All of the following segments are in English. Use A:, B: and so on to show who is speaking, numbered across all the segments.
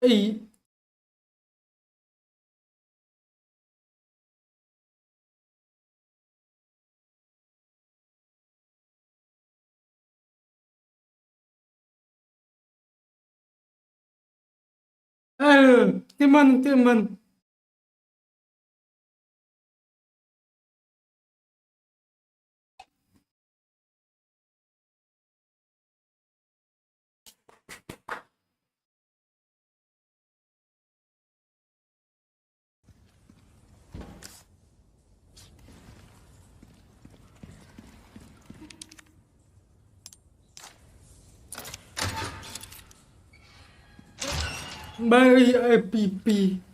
A: Aí, halo, teman-teman. Mari pipi.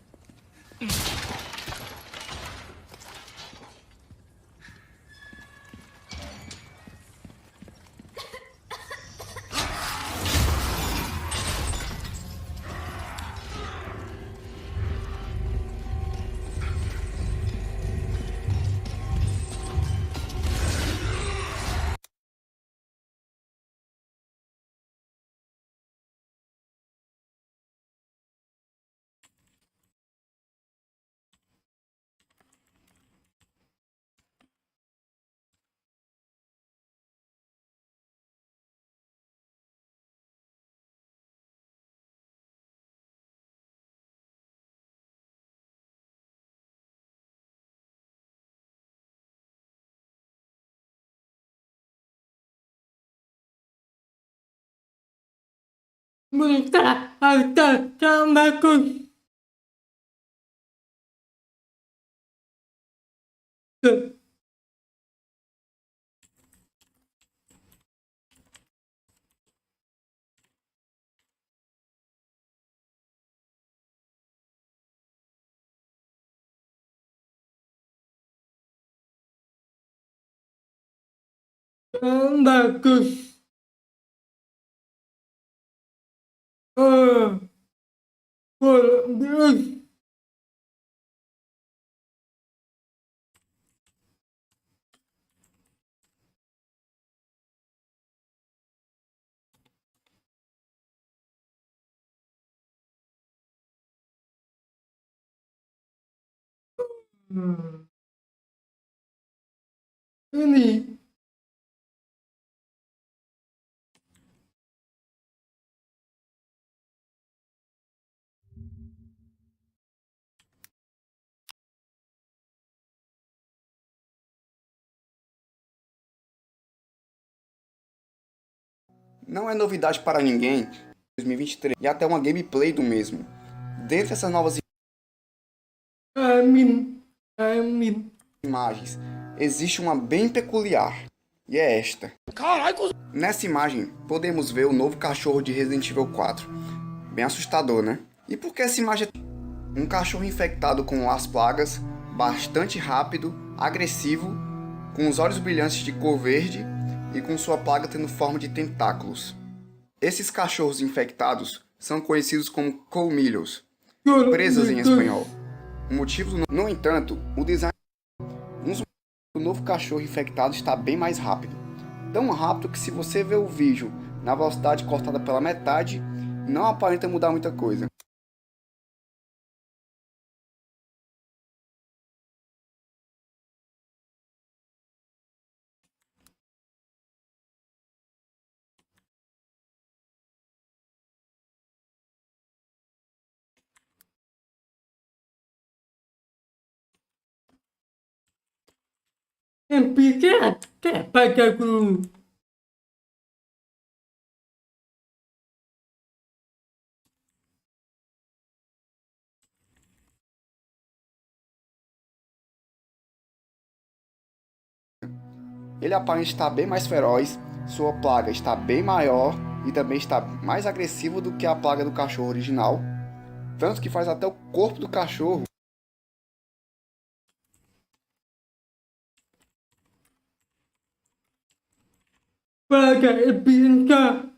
A: Mereka harta yang bagus. Yang bagus. Oh, bagus. Hmm. Ini
B: Não é novidade para ninguém, 2023, e até uma gameplay do mesmo. Dentre essas novas
A: amin, amin.
B: imagens, existe uma bem peculiar, e é esta. Nessa imagem, podemos ver o novo cachorro de Resident Evil 4. Bem assustador, né? E por que essa imagem é um cachorro infectado com as plagas, bastante rápido, agressivo, com os olhos brilhantes de cor verde e com sua plaga tendo forma de tentáculos. Esses cachorros infectados são conhecidos como colmillos, presas em espanhol. O motivo, no entanto, o design do novo cachorro infectado está bem mais rápido. Tão rápido que se você ver o vídeo na velocidade cortada pela metade, não aparenta mudar muita coisa.
A: Yang pikir padaku.
B: Ele aparenta estar bem mais feroz, sua plaga está bem maior e também está mais agressivo do que a plaga do cachorro original, tanto que faz até o corpo do cachorro
A: Pakai pinta.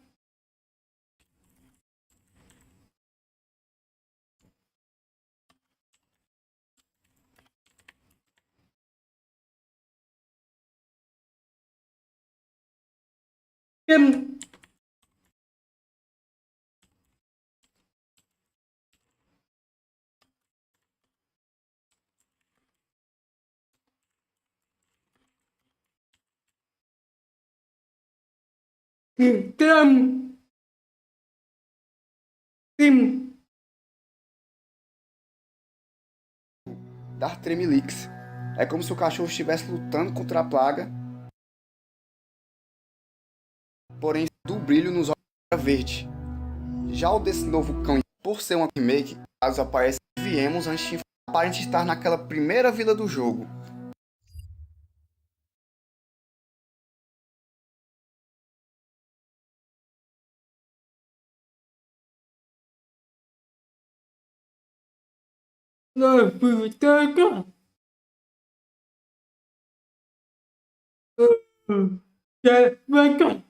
A: Em Hitam. Tim.
B: Dar tremeliques. É como se o cachorro estivesse lutando contra a plaga, porém do brilho nos olhos era verde. Já o desse novo cão, por ser uma remake, caso aparece, viemos antes de aparente estar naquela primeira vila do jogo.
A: Apakah. Apakah.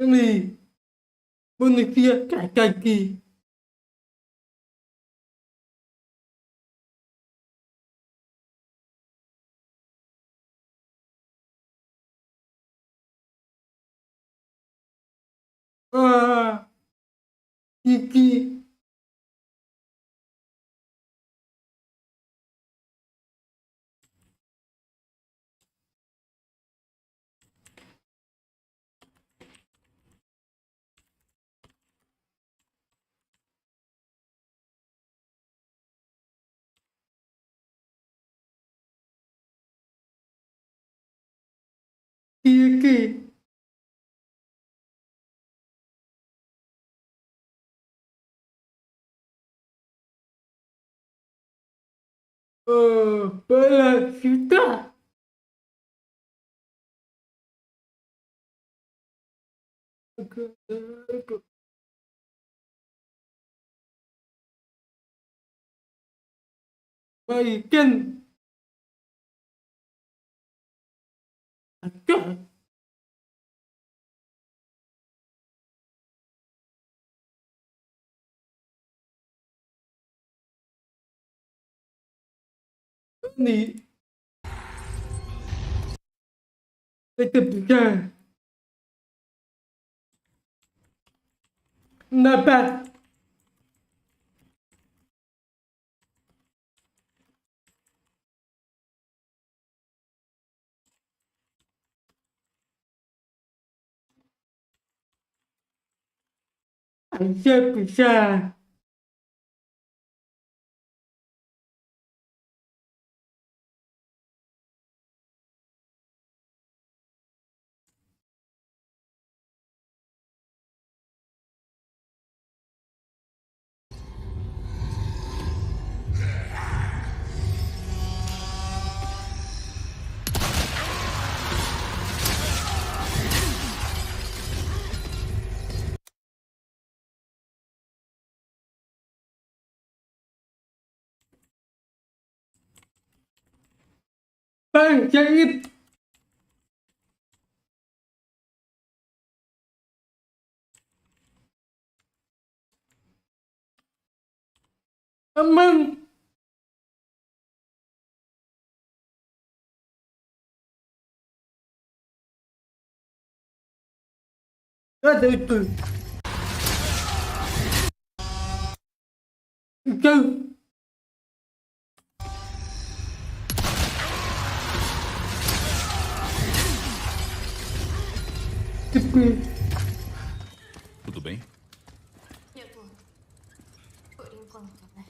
A: Ini manusia kaki. Gigi. Gigi. Sudah. Baikkan. Akan. Ini tetap bisa. Kenapa? Hanya bisa. Bangkit. Aman. Ada itu. Kau. Cepat.
C: Tudo bem?
D: Eu tô. Por enquanto, né?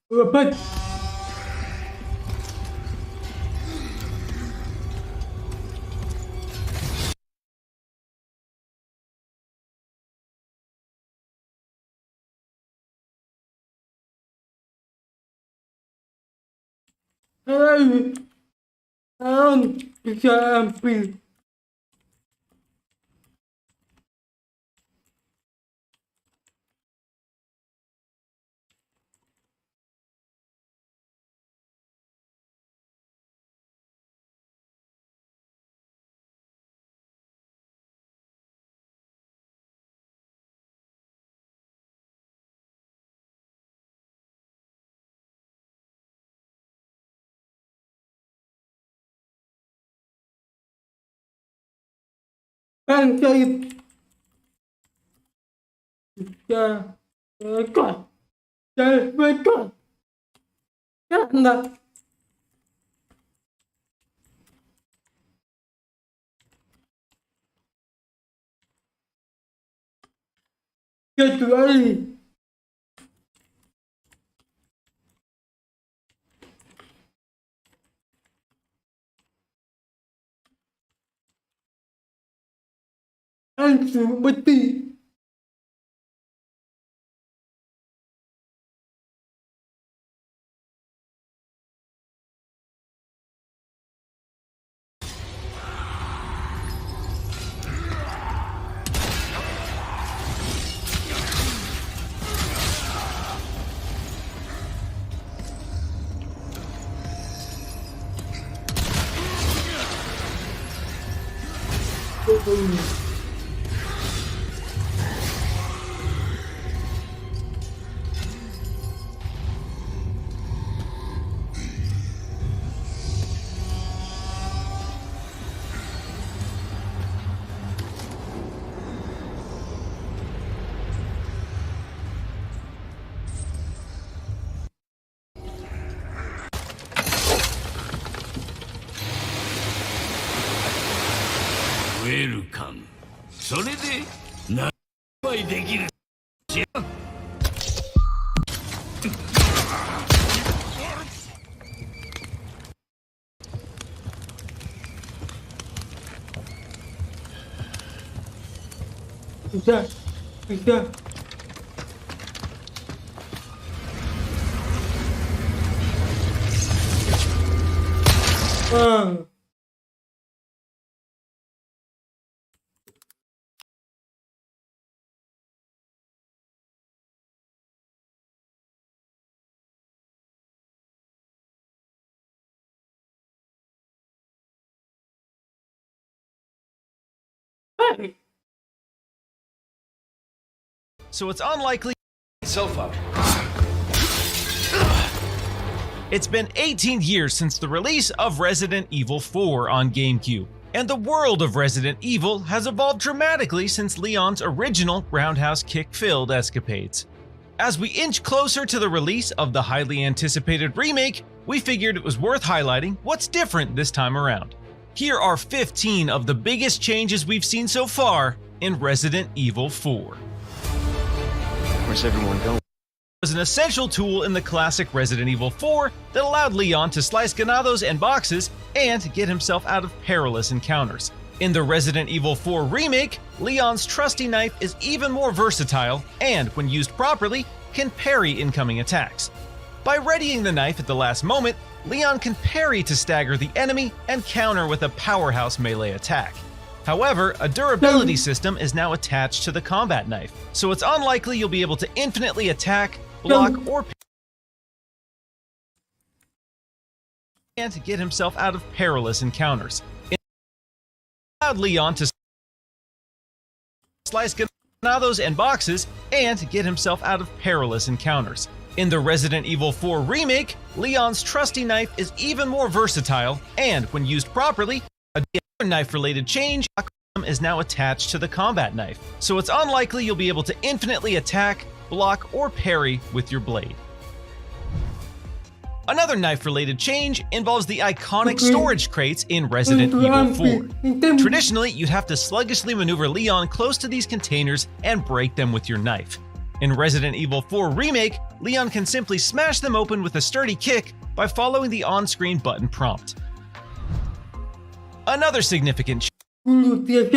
D: Obat.
A: Lalu, bisa ambil. Bangsa bisa rekod dan rekod karena kecuali langsung mati.
E: Welcome. それで何倍できるじゃ。
A: Bisa, bisa. Ah.
F: So it's unlikely.
E: So far.
F: It's been 18 years since the release of Resident Evil 4 on GameCube, and the world of Resident Evil has evolved dramatically since Leon's original roundhouse kick-filled escapades. As we inch closer to the release of the highly anticipated remake, we figured it was worth highlighting what's different this time around. Here are 15 of the biggest changes we've seen so far in Resident Evil 4.
B: Where's everyone going?
F: Was an essential tool in the classic Resident Evil 4 that allowed Leon to slice ganados and boxes and get himself out of perilous encounters. In the Resident Evil 4 remake, Leon's trusty knife is even more versatile and, when used properly, can parry incoming attacks. By readying the knife at the last moment, Leon can parry to stagger the enemy and counter with a powerhouse melee attack. However, a durability system is now attached to the combat knife, so it's unlikely you'll be able to infinitely attack, block, or and get himself out of perilous encounters. It allowed Leon to slice ganados and boxes and get himself out of perilous encounters. In the Resident Evil 4 remake, Leon's trusty knife is even more versatile, and when used properly, a knife-related change is now attached to the combat knife, so it's unlikely you'll be able to infinitely attack, block, or parry with your blade. Another knife-related change involves the iconic storage crates in Resident Evil 4. Traditionally, you'd have to sluggishly maneuver Leon close to these containers and break them with your knife. In Resident Evil 4 Remake, Leon can simply smash them open with a sturdy kick by following the on-screen button prompt. Another significant
A: Dia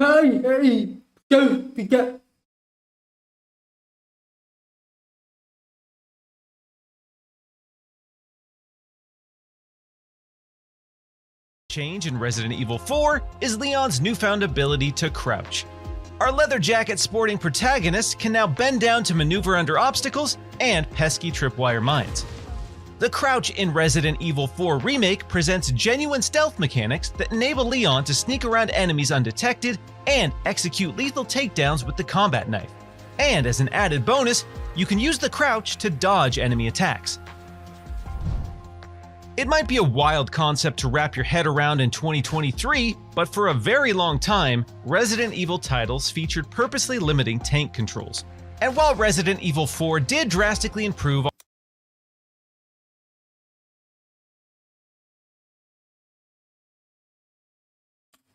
A: Hai, jauh tidak.
F: Change in Resident Evil 4 is Leon's newfound ability to crouch. Our leather jacket sporting protagonist can now bend down to maneuver under obstacles and pesky tripwire mines. The crouch in Resident Evil 4 Remake presents genuine stealth mechanics that enable Leon to sneak around enemies undetected and execute lethal takedowns with the combat knife. And as an added bonus, you can use the crouch to dodge enemy attacks. It might be a wild concept to wrap your head around in 2023, but for a very long time, Resident Evil titles featured purposely limiting tank controls. And while Resident Evil 4 did drastically improve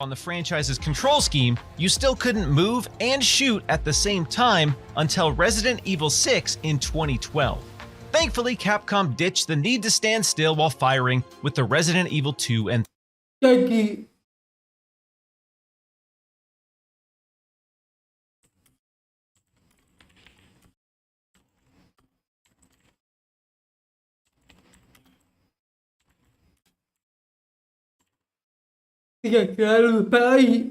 F: on the franchise's control scheme, you still couldn't move and shoot at the same time until Resident Evil 6 in 2012. Thankfully, Capcom ditched the need to stand still while firing with the Resident Evil 2 and
A: Jadi tidak terlalu baik.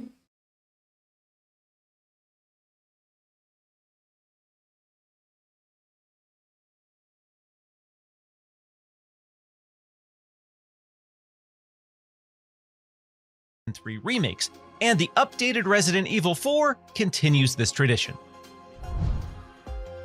F: three remakes, and the updated Resident Evil 4 continues this tradition.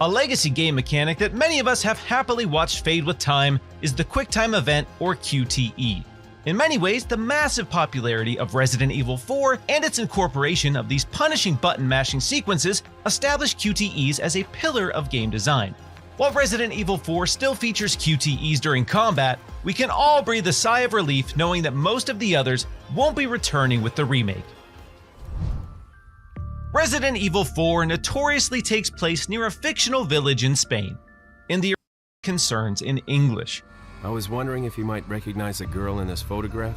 F: A legacy game mechanic that many of us have happily watched fade with time is the QuickTime Event, or QTE. In many ways, the massive popularity of Resident Evil 4 and its incorporation of these punishing button-mashing sequences established QTEs as a pillar of game design. While Resident Evil 4 still features QTEs during combat, we can all breathe a sigh of relief knowing that most of the others won't be returning with the remake. Resident Evil 4 notoriously takes place near a fictional village in Spain. In the concerns in English.
G: I was wondering if you might recognize a girl in this photograph?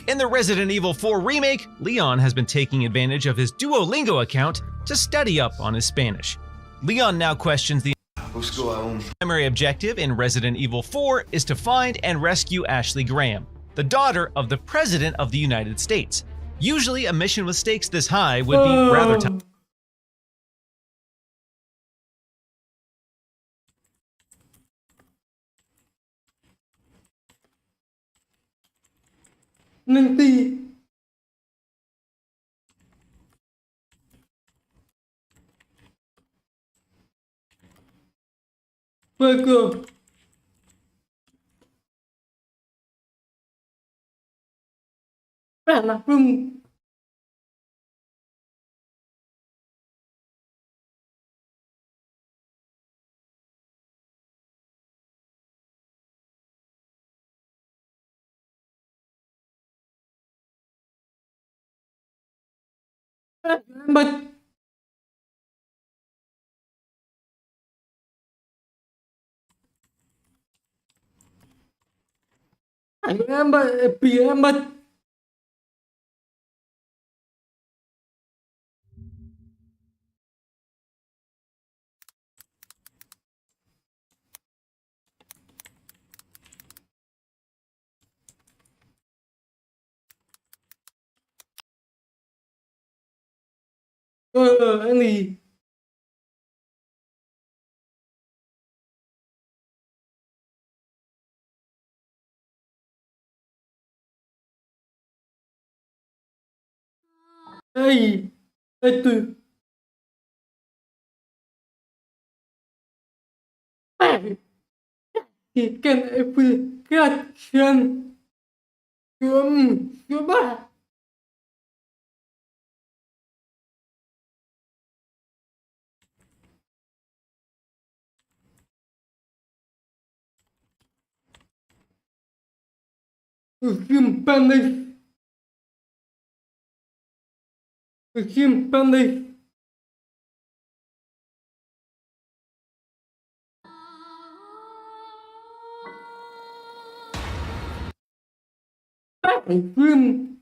F: In the Resident Evil 4 remake, Leon has been taking advantage of his Duolingo account to study up on his Spanish. Leon now questions the primary objective in Resident Evil 4 is to find and rescue Ashley Graham, the daughter of the President of the United States. Usually, a mission with stakes this high would be rather tough.
A: Nanti bagus. Nah, belum. Lambat. Lambat, lambat. Ini. Hai, itu. Hai, ikan aplikasi coba. Simpan film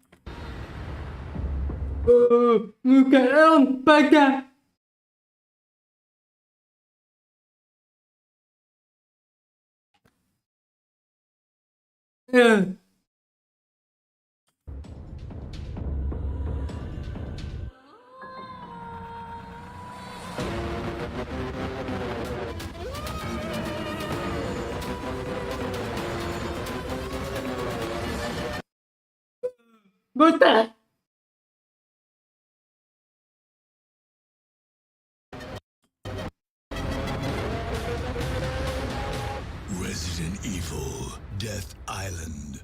A: Bukan pada eh, Buta.
E: Resident Evil Death Island.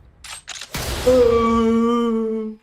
A: Oh,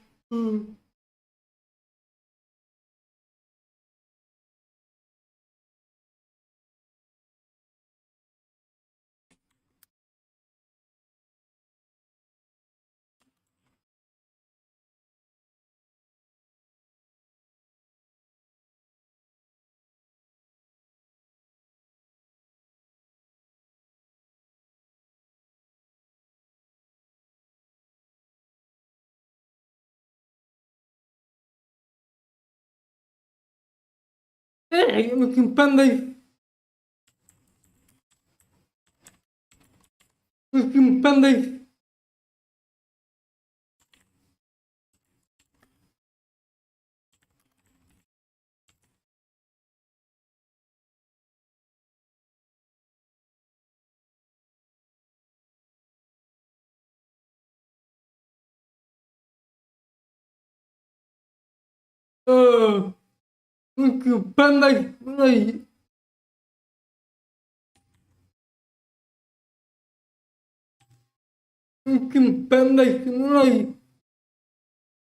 A: makin pandai. Makin pandai. Oh, makin pandai mulai. Makin pandai mulai.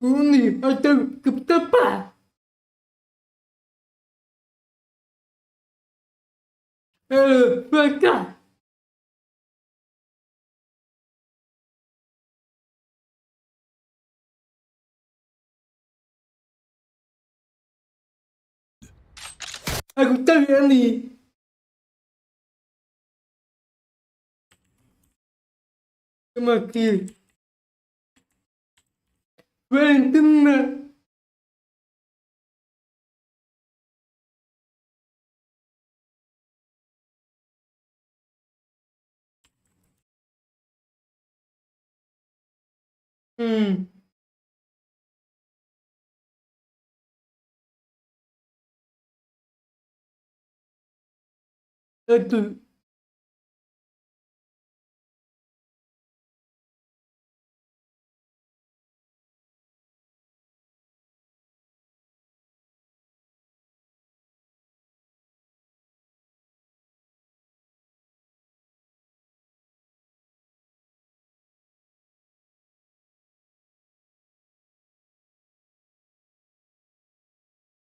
A: Ini atau ketapa. Mereka. Aku tahu ini. Semakin Valentina. Satu.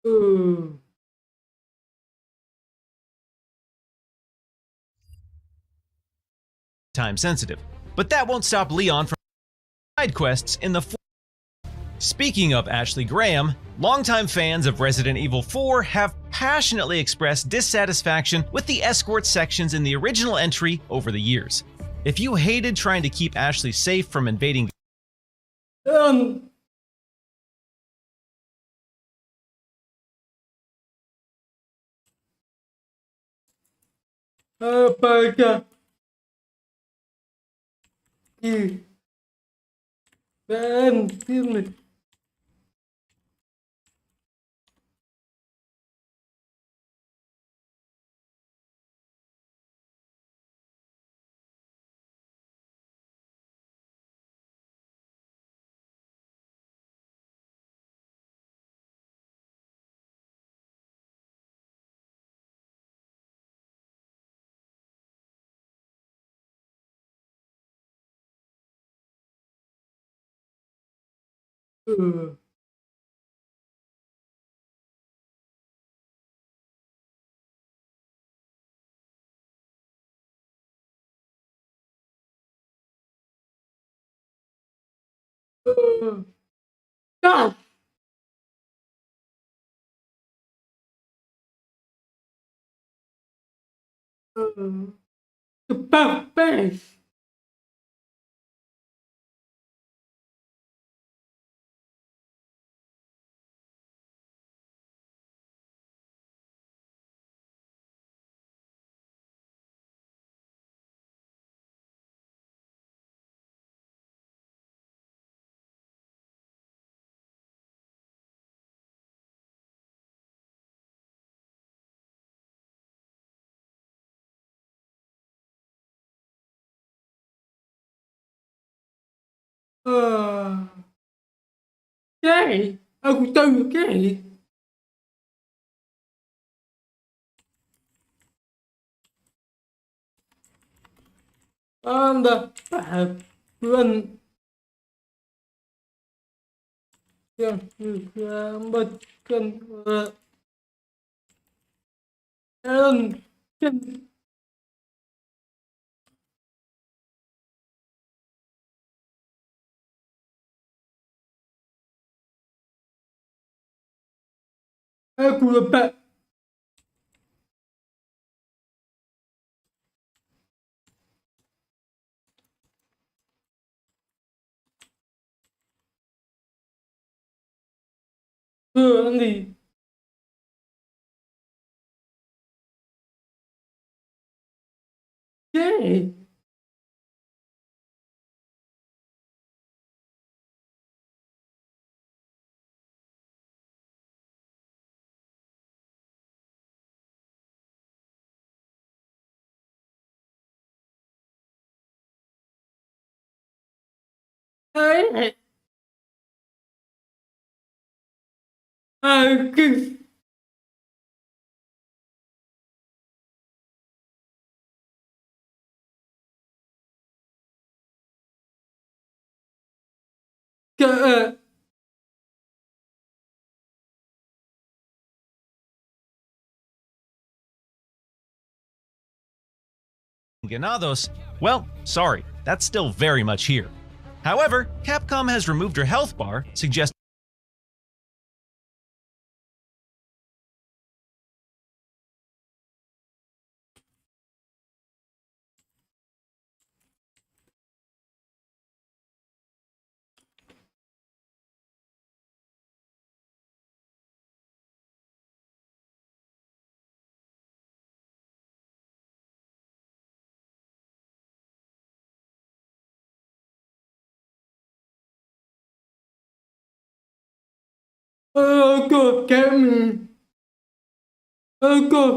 A: Oh.
F: Time sensitive. But that won't stop Leon from side quests in the. Speaking of Ashley Graham, longtime fans of Resident Evil 4 have passionately expressed dissatisfaction with the escort sections in the original entry over the years. If you hated trying to keep Ashley safe from invading
A: Apakah Valentina. Oh. Oh. God. Oh. The purpose. Oke, aku tahu, oke. Anda paham yang diselamatkan oleh Aaron dan aku lupa. Nanti. Oke. Hai. Aku ke
F: Ganados, well, sorry, that's still very much here. However, Capcom has removed her health bar, suggesting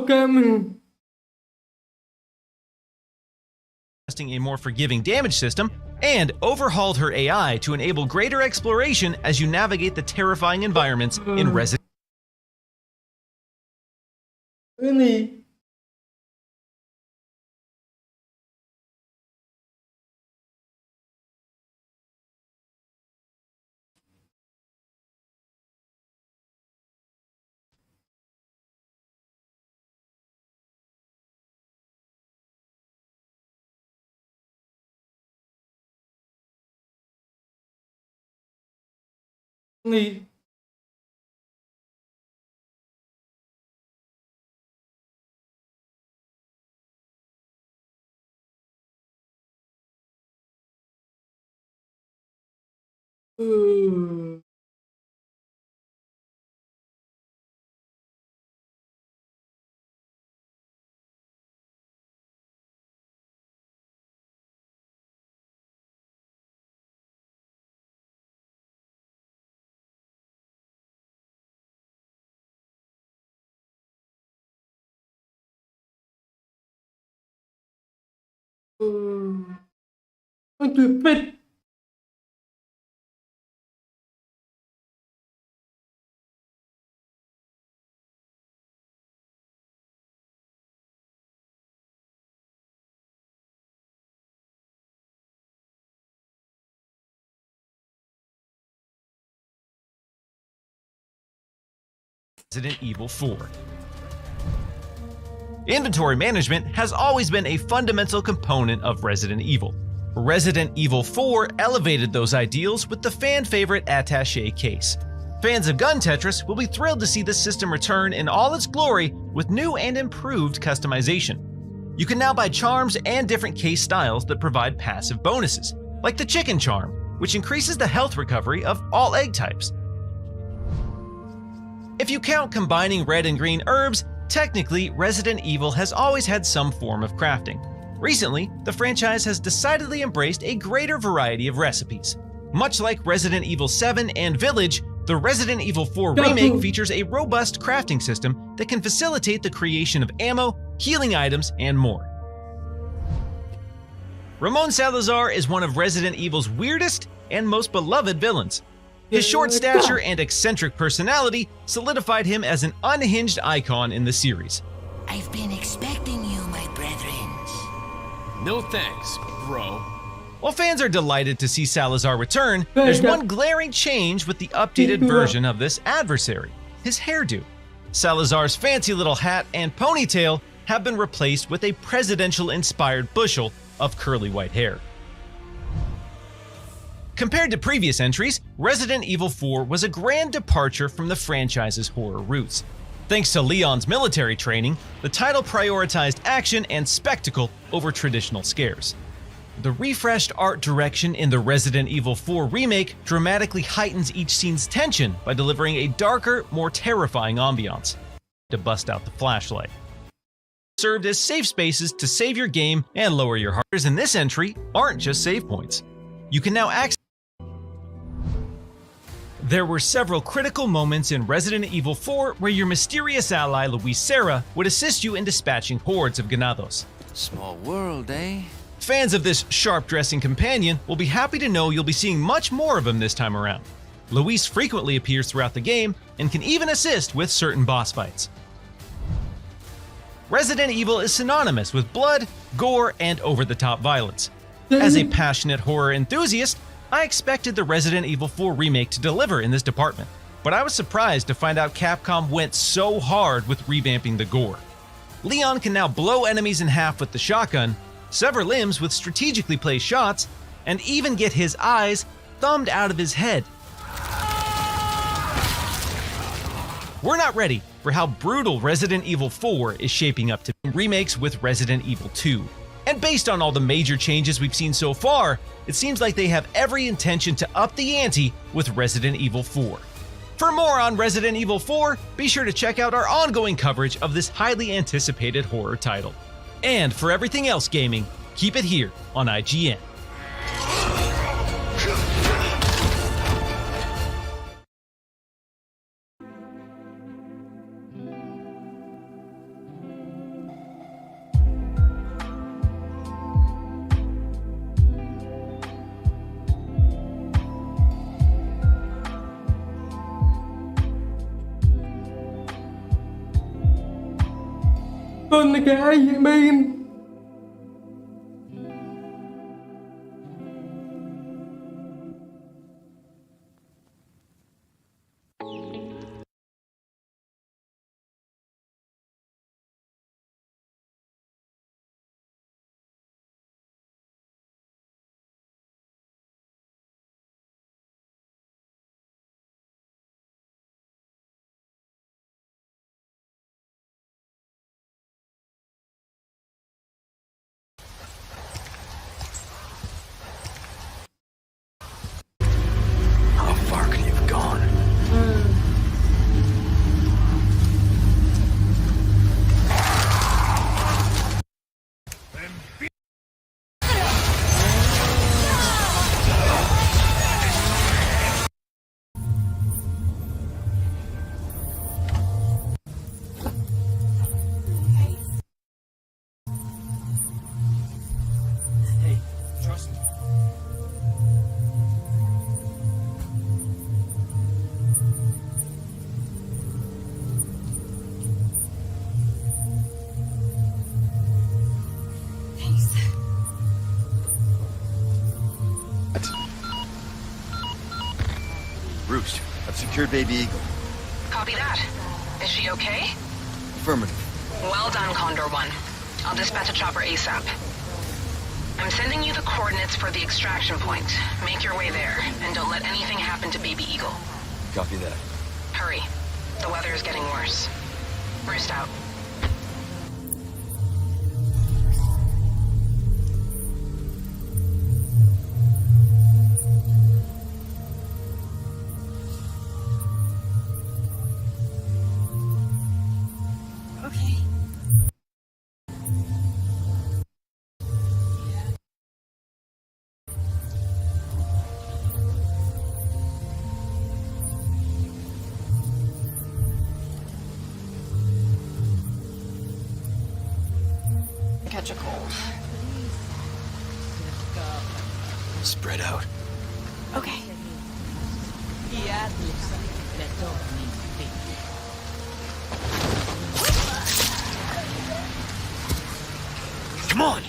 A: kami.
F: a more forgiving damage system, and overhauled her AI to enable greater exploration as you navigate the terrifying environments in Resident
A: Ini. Ini. Untuk pet.
F: Evil 4. Inventory management has always been a fundamental component of Resident Evil. Resident Evil 4 elevated those ideals with the fan-favorite attaché case. Fans of Gun Tetris will be thrilled to see this system return in all its glory with new and improved customization. You can now buy charms and different case styles that provide passive bonuses, like the Chicken Charm, which increases the health recovery of all egg types. If you count combining red and green herbs, technically Resident Evil has always had some form of crafting. Recently, the franchise has decidedly embraced a greater variety of recipes. Much like Resident Evil 7 and Village, the Resident Evil 4 Remake features a robust crafting system that can facilitate the creation of ammo, healing items, and more. Ramon Salazar is one of Resident Evil's weirdest and most beloved villains. His short stature and eccentric personality solidified him as an unhinged icon in the series.
H: I've been expecting you, my brethren.
G: No thanks, bro.
F: While fans are delighted to see Salazar return, there's one glaring change with the updated version of this adversary: his hairdo. Salazar's fancy little hat and ponytail have been replaced with a presidential-inspired bushel of curly white hair. Compared to previous entries, Resident Evil 4 was a grand departure from the franchise's horror roots. Thanks to Leon's military training, the title prioritized action and spectacle over traditional scares. The refreshed art direction in the Resident Evil 4 remake dramatically heightens each scene's tension by delivering a darker, more terrifying ambiance. To bust out the flashlight. Served as safe spaces to save your game and lower your hearts in this entry aren't just save points. You can now access. There were several critical moments in Resident Evil 4 where your mysterious ally Luis Serra would assist you in dispatching hordes of ganados.
H: Small world, eh?
F: Fans of this sharp-dressing companion will be happy to know you'll be seeing much more of him this time around. Luis frequently appears throughout the game and can even assist with certain boss fights. Resident Evil is synonymous with blood, gore, and over-the-top violence. As a passionate horror enthusiast, I expected the Resident Evil 4 remake to deliver in this department, but I was surprised to find out Capcom went so hard with revamping the gore. Leon can now blow enemies in half with the shotgun, sever limbs with strategically placed shots, and even get his eyes thumbed out of his head. We're not ready for how brutal Resident Evil 4 is shaping up to be. Remakes with Resident Evil 2. And based on all the major changes we've seen so far, it seems like they have every intention to up the ante with Resident Evil 4. For more on Resident Evil 4, be sure to check out our ongoing coverage of this highly anticipated horror title. And for everything else gaming, keep it here on IGN.
A: Con là cái gì bên.
E: How far could you have gone? Hey, trust me.
I: Roost, I've secured Baby Eagle.
J: Copy that. Is she okay?
I: Affirmative.
J: Well done, Condor 1. I'll dispatch a chopper ASAP. I'm sending you the coordinates for the extraction point. Make your way there, and don't let anything happen to Baby Eagle.
I: Copy that.
J: Hurry. The weather is getting worse. Roost out.
H: Okay.
J: Catch a cold.
I: Spread out.
H: Okay.
E: Come on!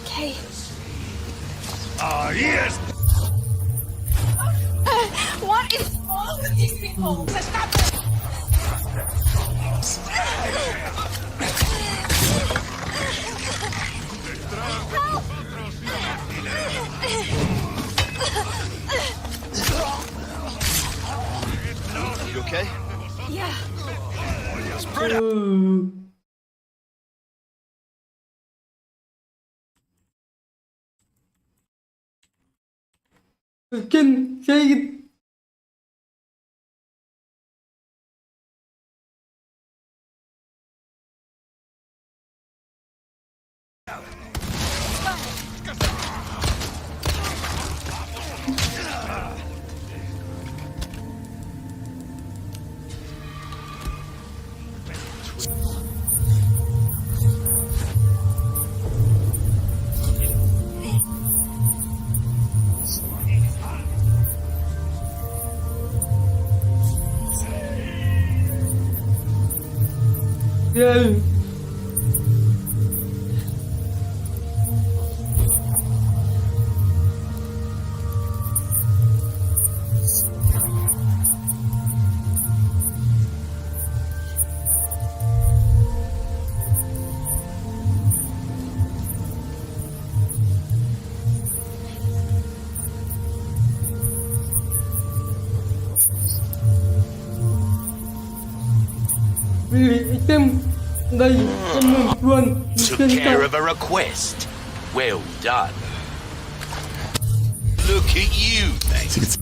H: Okay.
E: Ah, yes!
H: What is wrong with these people? Stop it!
I: You okay?
H: Yeah.
A: Ken saya git. Ya. Beli item dari kemampuan
E: Took care
A: bucinsamasiapa.
E: of a request. Well done. Look at you, mate.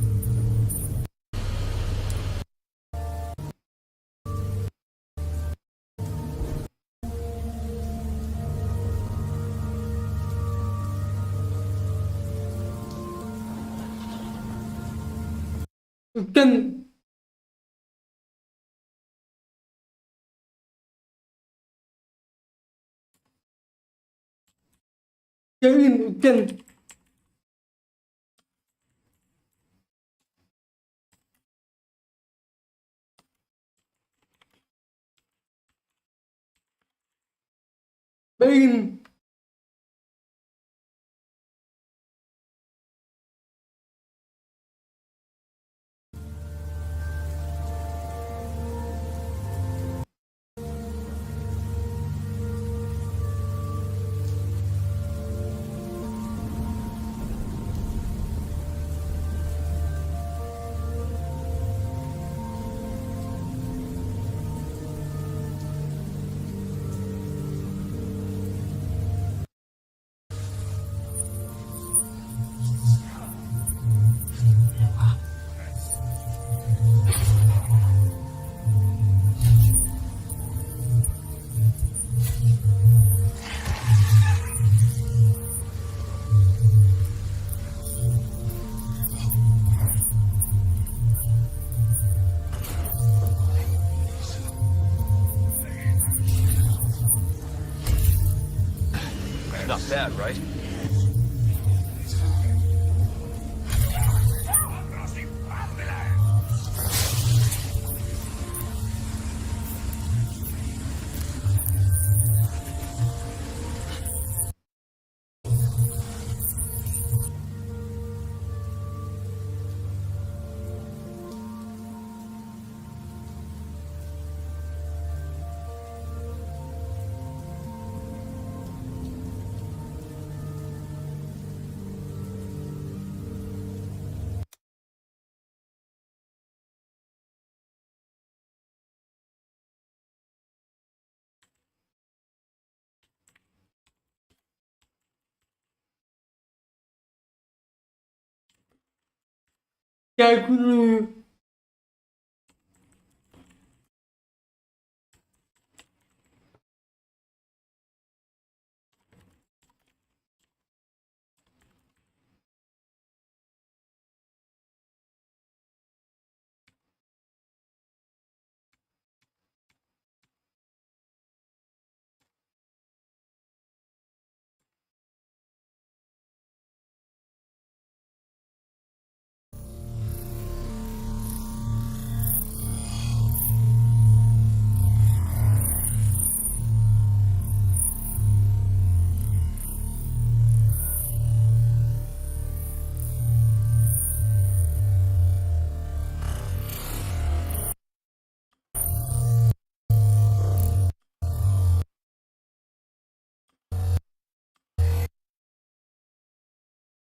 A: Ken Ken Bayin
I: Not bad, right?
A: ya guru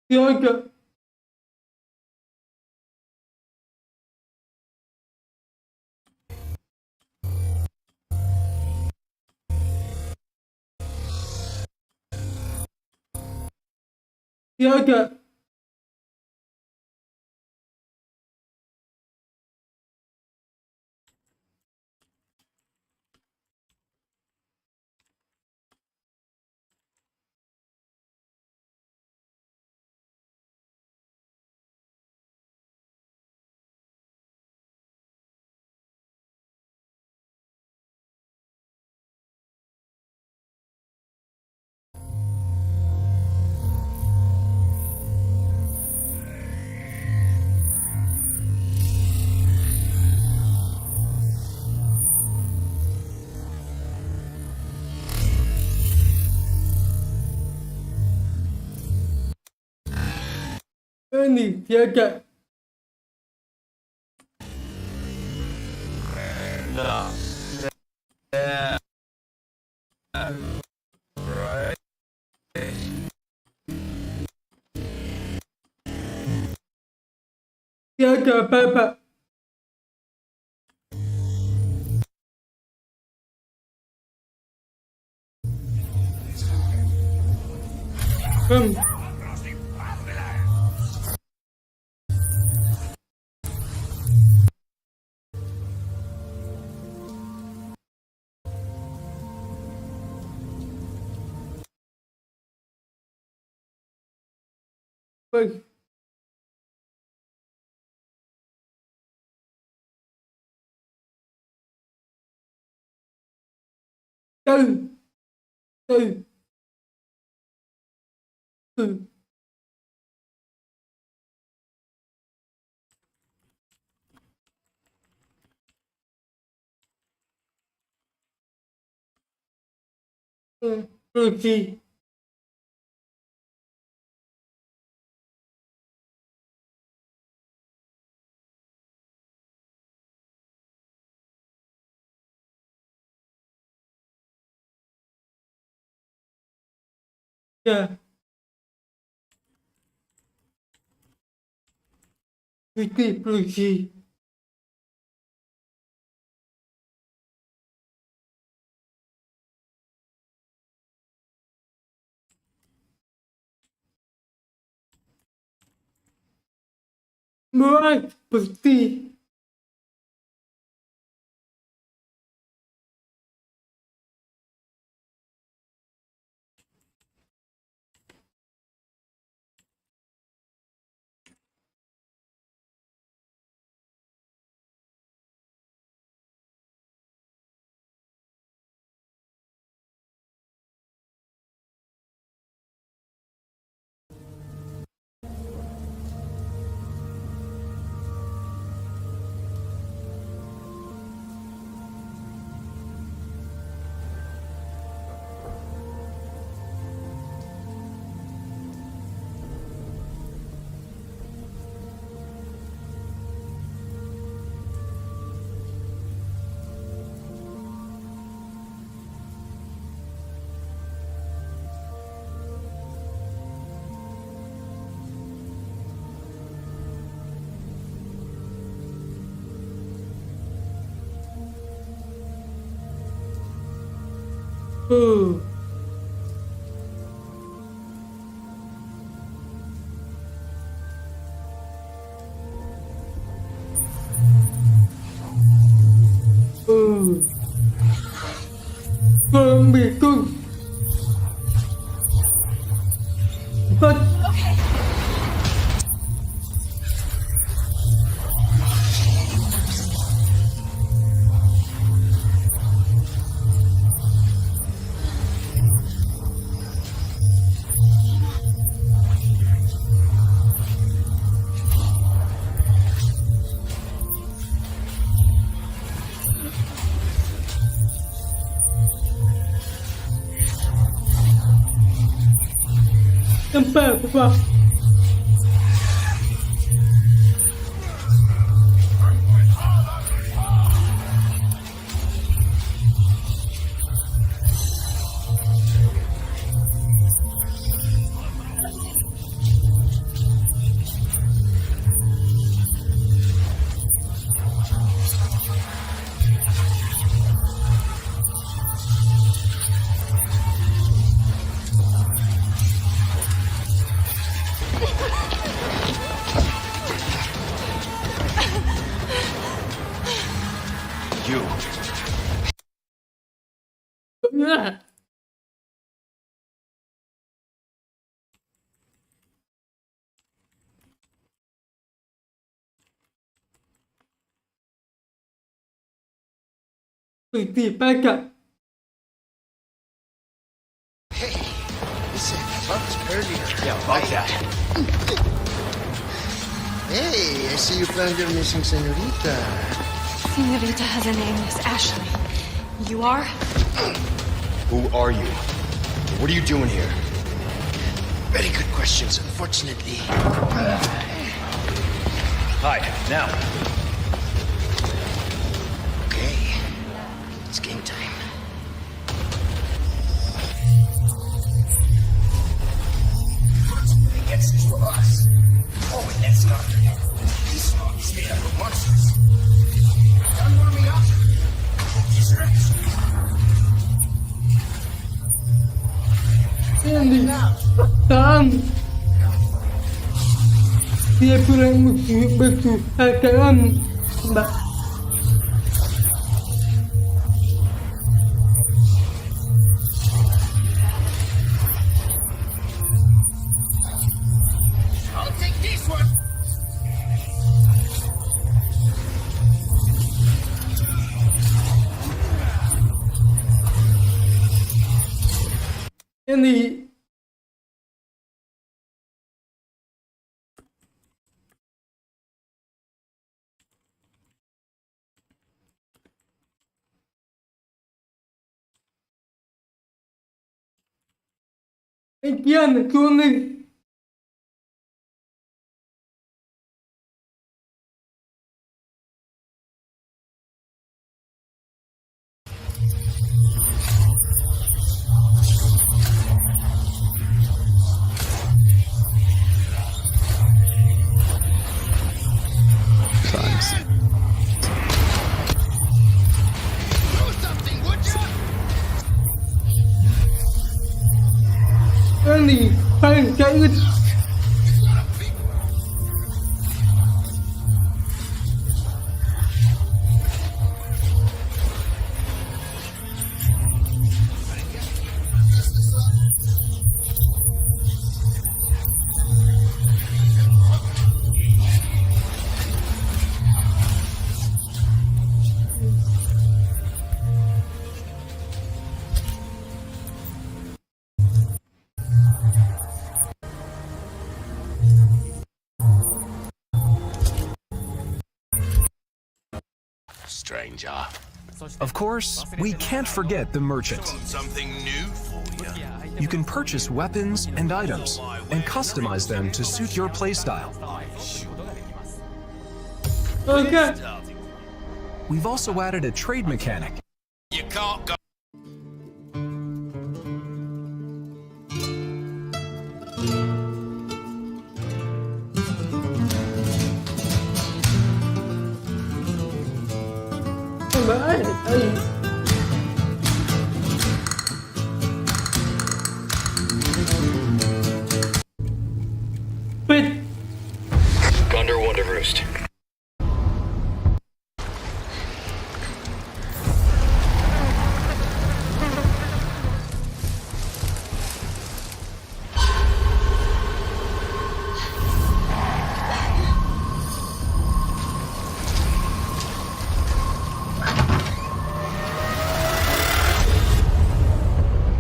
A: Tiaga. Tiaga. Ini Tiaga. Tiaga apa-apa. Baik. Tahu. Tahu. Pergi. Ya. Pergi. Muat seperti Ambil But tempat apa?
I: You.
A: Ya. Apakah?
I: Hey, listen, talked earlier. Yeah, about that.
K: Hey, I see you found your missing senorita.
D: Senorita has a name, Miss Ashley. You are?
I: Who are you? What are you doing here?
K: Very good questions, unfortunately.
I: Hi, now.
K: Okay, it's game time.
E: Gets to us. Oh, and that's not this one is made up of monsters. Done warming up?
A: Ini Tan. Dia kurang bersusakan. Mbak.
E: I'll take this one.
A: Ini sekian kuning.
E: Do something, would you?
A: Ini paling kait.
E: Stranger.
G: Of course, we can't forget the merchant.
E: Something new for you.
G: You can purchase weapons and items and customize them to suit your playstyle.
A: Okay.
G: We've also added a trade mechanic.
E: You can't go.
A: Wait.
I: Gundar one to roost.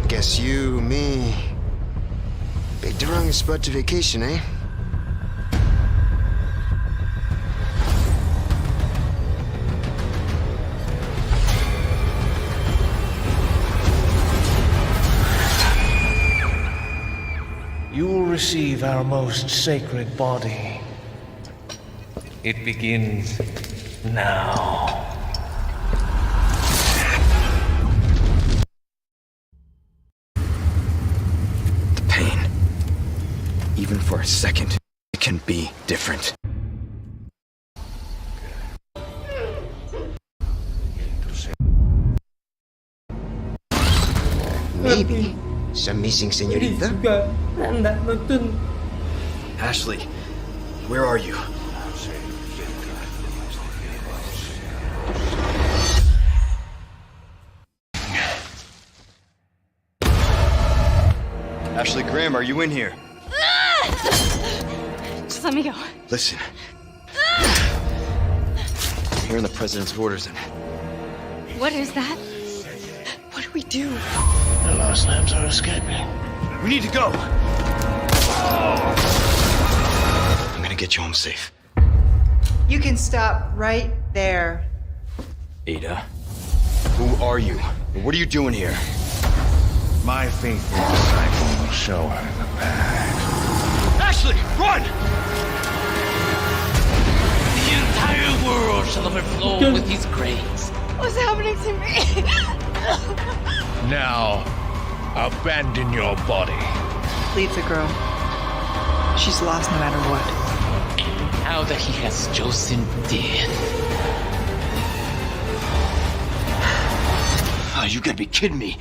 K: Guess you, me, picked the wrong spot to vacation, eh?
L: You will receive our most sacred body. It begins now.
I: The pain. Even for a second, it can be different.
K: Maybe some missing senorita?
A: Juga anda nonton.
I: Ashley, where are you? Ashley Graham, are you in here?
D: Just let me go.
I: Listen. I'm hearing the president's orders and
D: What is that? What do we do?
L: The last lambs are escaping.
I: we need to go. I'm gonna get you home safe.
M: You can stop right there.
I: Ada, who are you? What are you doing here?
L: My faithful disciple will show her the path.
I: Ashley, run!
N: The entire world shall overflow with his grace.
D: What's happening to me?
L: Now, abandon your body.
M: Leave the girl. She's lost no matter what.
N: Now that he has chosen death.
I: Oh, you gotta be kidding me.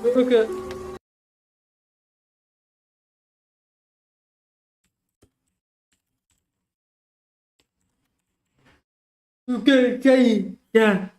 A: Okay. Okay, yeah.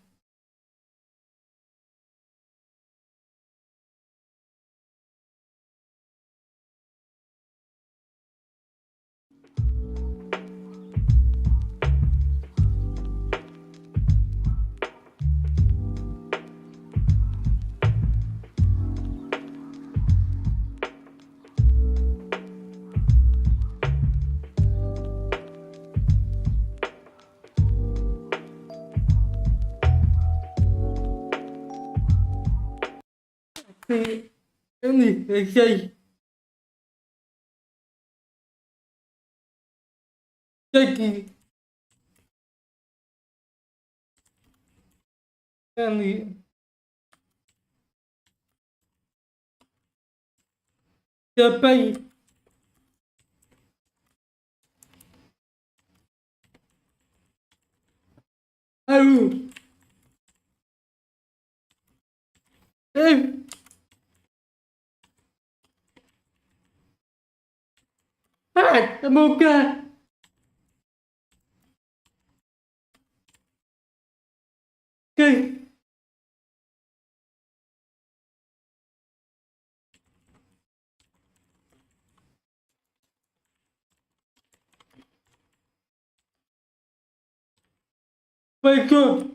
A: Thì cái gì để xây cái gì cái gì cái bay em Mocha. Okay. Wake up.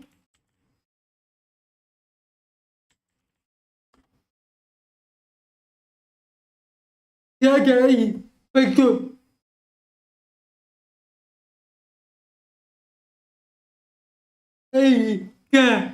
A: Yeah, guys. Wake up. Hey, yeah.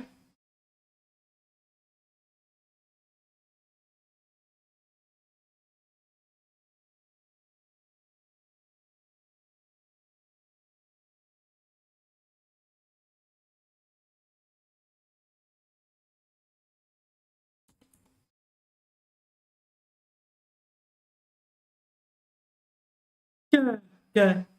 A: Yeah, yeah.